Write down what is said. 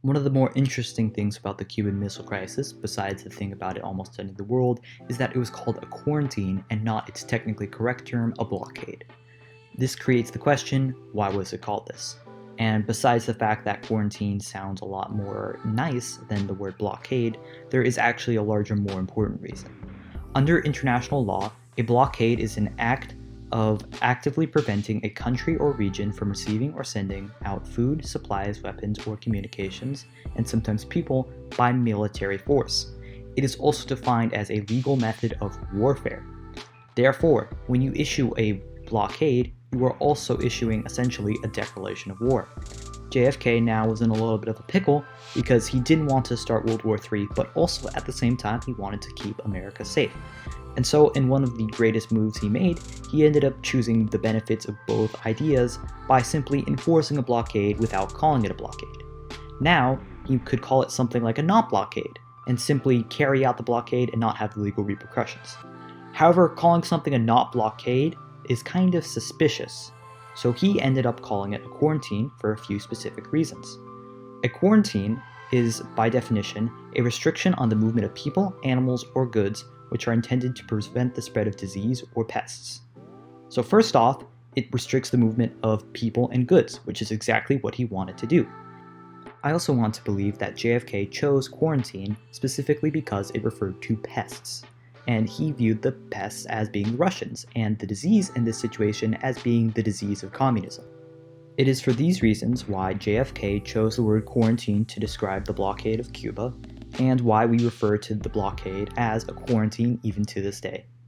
One of the more interesting things about the Cuban Missile Crisis, besides the thing about it almost ending the world, is that it was called a quarantine and not its technically correct term, a blockade. This creates the question, why was it called this? And besides the fact that quarantine sounds a lot more nice than the word blockade, there is actually a larger, more important reason. Under international law, a blockade is an act of actively preventing a country or region from receiving or sending out food, supplies, weapons, or communications, and sometimes people, by military force. It is also defined as a legal method of warfare. Therefore, when you issue a blockade, you are also issuing essentially a declaration of war. JFK now was in a little bit of a pickle because he didn't want to start World War III, but also at the same time he wanted to keep America safe. And so, in one of the greatest moves he made, he ended up choosing the benefits of both ideas by simply enforcing a blockade without calling it a blockade. Now, he could call it something like a not blockade, and simply carry out the blockade and not have the legal repercussions. However, calling something a not blockade is kind of suspicious, so he ended up calling it a quarantine for a few specific reasons. A quarantine is, by definition, a restriction on the movement of people, animals, or goods which are intended to prevent the spread of disease or pests. So first off, it restricts the movement of people and goods, which is exactly what he wanted to do. I also want to believe that JFK chose quarantine specifically because it referred to pests, and he viewed the pests as being the Russians, and the disease in this situation as being the disease of communism. It is for these reasons why JFK chose the word quarantine to describe the blockade of Cuba, and why we refer to the blockade as a quarantine even to this day.